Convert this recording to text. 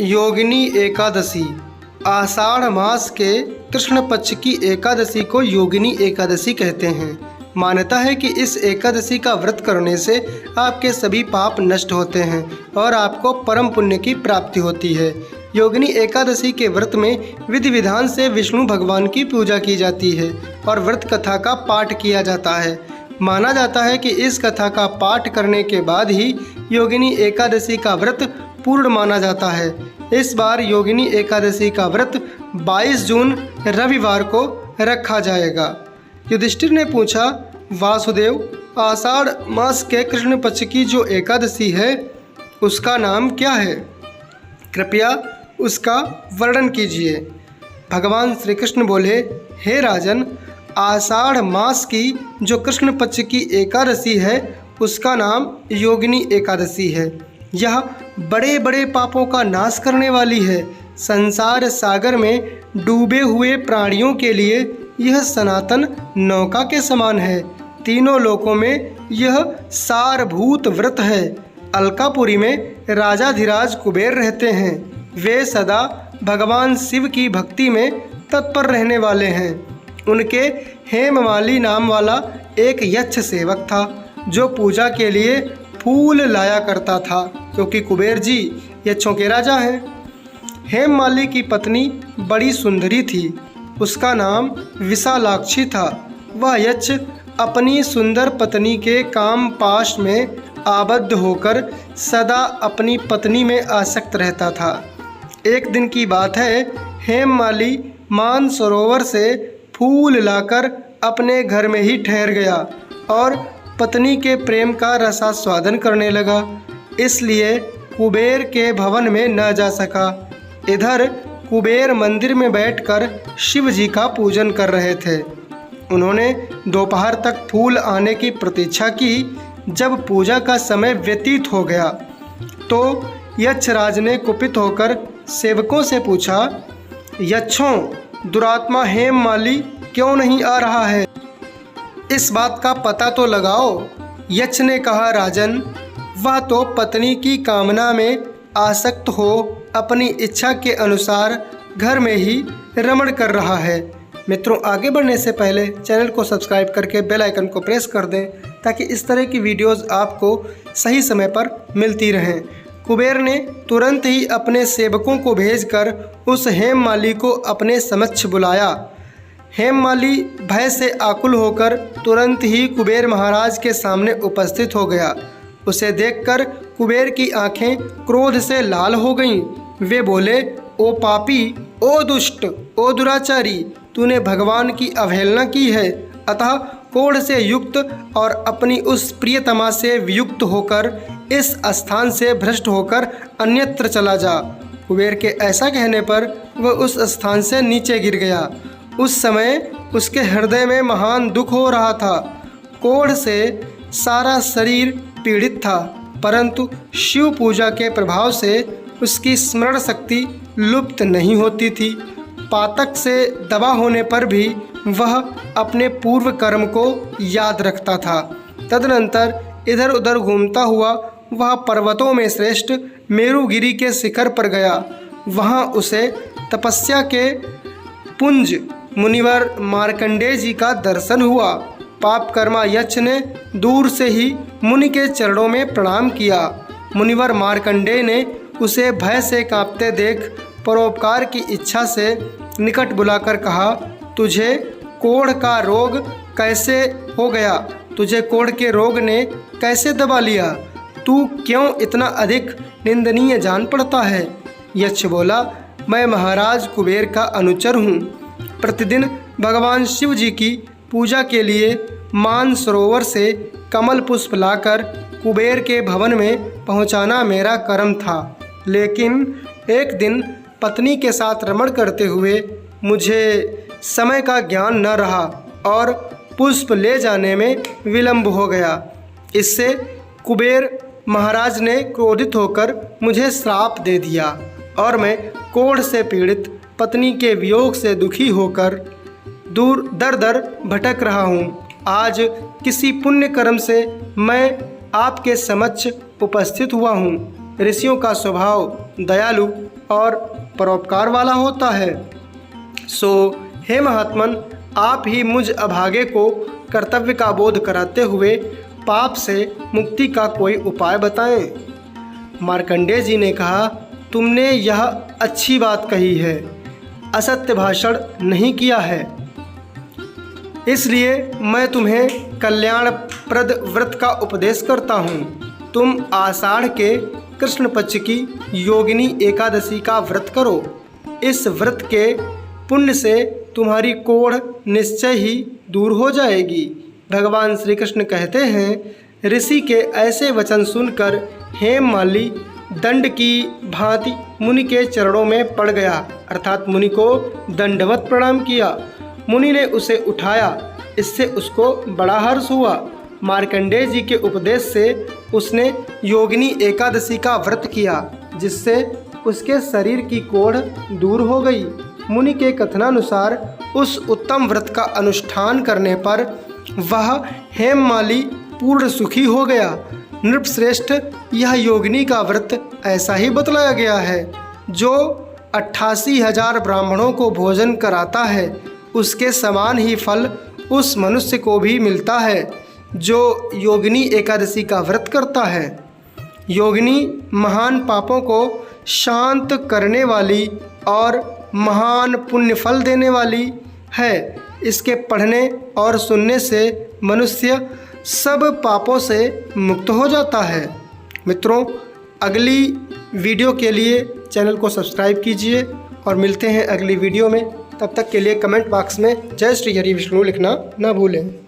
योगिनी एकादशी। आषाढ़ मास के कृष्ण पक्ष की एकादशी को योगिनी एकादशी कहते हैं। मान्यता है कि इस एकादशी का व्रत करने से आपके सभी पाप नष्ट होते हैं और आपको परम पुण्य की प्राप्ति होती है। योगिनी एकादशी के व्रत में विधि विधान से विष्णु भगवान की पूजा की जाती है और व्रत कथा का पाठ किया जाता है। माना जाता है कि इस कथा का पाठ करने के बाद ही योगिनी एकादशी का व्रत पूर्ण माना जाता है। इस बार योगिनी एकादशी का व्रत 22 जून रविवार को रखा जाएगा। युधिष्ठिर ने पूछा, वासुदेव, आषाढ़ मास के कृष्ण पक्ष की जो एकादशी है उसका नाम क्या है? कृपया उसका वर्णन कीजिए। भगवान श्री कृष्ण बोले, हे राजन, आषाढ़ मास की जो कृष्ण पक्ष की एकादशी है उसका नाम योगिनी एकादशी है। यह बड़े बड़े पापों का नाश करने वाली है। संसार सागर में डूबे हुए प्राणियों के लिए यह सनातन नौका के समान है। तीनों लोकों में यह सारभूत व्रत है। अलकापुरी में राजाधिराज कुबेर रहते हैं। वे सदा भगवान शिव की भक्ति में तत्पर रहने वाले हैं। उनके हेममाली नाम वाला एक यक्ष सेवक था जो पूजा के लिए फूल लाया करता था, क्योंकि कुबेर जी यक्षों के राजा हैं। हेममाली की पत्नी बड़ी सुंदरी थी। उसका नाम विशालाक्षी था। वह यक्ष अपनी सुंदर पत्नी के काम पाश में आबद्ध होकर सदा अपनी पत्नी में आसक्त रहता था। एक दिन की बात है, हेममाली मानसरोवर से फूल लाकर अपने घर में ही ठहर गया और पत्नी के प्रेम का रसास्वादन करने लगा। इसलिए कुबेर के भवन में न जा सका। इधर कुबेर मंदिर में बैठकर शिव जी का पूजन कर रहे थे। उन्होंने दोपहर तक फूल आने की प्रतीक्षा की। जब पूजा का समय व्यतीत हो गया तो यक्षराज ने कुपित होकर सेवकों से पूछा, यक्षों, दुरात्मा हेममाली क्यों नहीं आ रहा है? इस बात का पता तो लगाओ। यक्ष ने कहा, राजन, वह तो पत्नी की कामना में आसक्त हो अपनी इच्छा के अनुसार घर में ही रमण कर रहा है। मित्रों, आगे बढ़ने से पहले चैनल को सब्सक्राइब करके बेल आइकन को प्रेस कर दें ताकि इस तरह की वीडियोस आपको सही समय पर मिलती रहें। कुबेर ने तुरंत ही अपने सेवकों को भेजकर उस हेममाली को अपने समक्ष बुलाया। हेममाली भय से आकुल होकर तुरंत ही कुबेर महाराज के सामने उपस्थित हो गया। उसे देखकर कुबेर की आंखें क्रोध से लाल हो गईं। वे बोले, ओ पापी, ओ दुष्ट, ओ दुराचारी, तूने भगवान की अवहेलना की है, अतः कोढ़ से युक्त और अपनी उस प्रियतमा से वियुक्त होकर इस स्थान से भ्रष्ट होकर अन्यत्र चला जा। कुबेर के ऐसा कहने पर वह उस स्थान से नीचे गिर गया। उस समय उसके हृदय में महान दुख हो रहा था। कोढ़ से सारा शरीर पीड़ित था, परंतु शिव पूजा के प्रभाव से उसकी स्मरण शक्ति लुप्त नहीं होती थी। पातक से दबा होने पर भी वह अपने पूर्व कर्म को याद रखता था। तदनंतर इधर उधर घूमता हुआ वह पर्वतों में श्रेष्ठ मेरुगिरी के शिखर पर गया। वहाँ उसे तपस्या के पुंज मुनिवर मार्कंडेय जी का दर्शन हुआ। पापकर्मा यक्ष ने दूर से ही मुनि के चरणों में प्रणाम किया। मुनिवर मार्कंडेय ने उसे भय से कांपते देख परोपकार की इच्छा से निकट बुलाकर कहा, तुझे कोढ़ का रोग कैसे हो गया? तुझे कोढ़ के रोग ने कैसे दबा लिया? तू क्यों इतना अधिक निंदनीय जान पड़ता है? यक्ष बोला, मैं महाराज कुबेर का अनुचर हूँ। प्रतिदिन भगवान शिव जी की पूजा के लिए मानसरोवर से कमल पुष्प लाकर कुबेर के भवन में पहुंचाना मेरा कर्म था। लेकिन एक दिन पत्नी के साथ रमण करते हुए मुझे समय का ज्ञान न रहा और पुष्प ले जाने में विलंब हो गया। इससे कुबेर महाराज ने क्रोधित होकर मुझे श्राप दे दिया और मैं कोढ़ से पीड़ित पत्नी के वियोग से दुखी होकर दूर दर दर भटक रहा हूँ। आज किसी पुण्य कर्म से मैं आपके समक्ष उपस्थित हुआ हूँ। ऋषियों का स्वभाव दयालु और परोपकार वाला होता है। सो हे महात्मन, आप ही मुझ अभागे को कर्तव्य का बोध कराते हुए पाप से मुक्ति का कोई उपाय बताएं। मार्कंडेय जी ने कहा, तुमने यह अच्छी बात कही है, असत्य भाषण नहीं किया है, इसलिए मैं तुम्हें कल्याणप्रद व्रत का उपदेश करता हूँ। तुम आषाढ़ के कृष्ण पक्ष की योगिनी एकादशी का व्रत करो। इस व्रत के पुण्य से तुम्हारी कोढ़ निश्चय ही दूर हो जाएगी। भगवान श्री कृष्ण कहते हैं, ऋषि के ऐसे वचन सुनकर हेममाली दंड की भांति मुनि के चरणों में पड़ गया, अर्थात मुनि को दंडवत प्रणाम किया। मुनि ने उसे उठाया, इससे उसको बड़ा हर्ष हुआ। मार्कंडेय जी के उपदेश से उसने योगिनी एकादशी का व्रत किया, जिससे उसके शरीर की कोढ़ दूर हो गई। मुनि के कथनानुसार उस उत्तम व्रत का अनुष्ठान करने पर वह हेममाली पूर्ण सुखी हो गया। नृपश्रेष्ठ, यह योगिनी का व्रत ऐसा ही बतलाया गया है। जो 88,000 ब्राह्मणों को भोजन कराता है, उसके समान ही फल उस मनुष्य को भी मिलता है जो योगिनी एकादशी का व्रत करता है। योगिनी महान पापों को शांत करने वाली और महान पुण्य फल देने वाली है। इसके पढ़ने और सुनने से मनुष्य सब पापों से मुक्त हो जाता है। मित्रों, अगली वीडियो के लिए चैनल को सब्सक्राइब कीजिए और मिलते हैं अगली वीडियो में। तब तक के लिए कमेंट बॉक्स में जय श्री हरि विष्णु लिखना ना भूलें।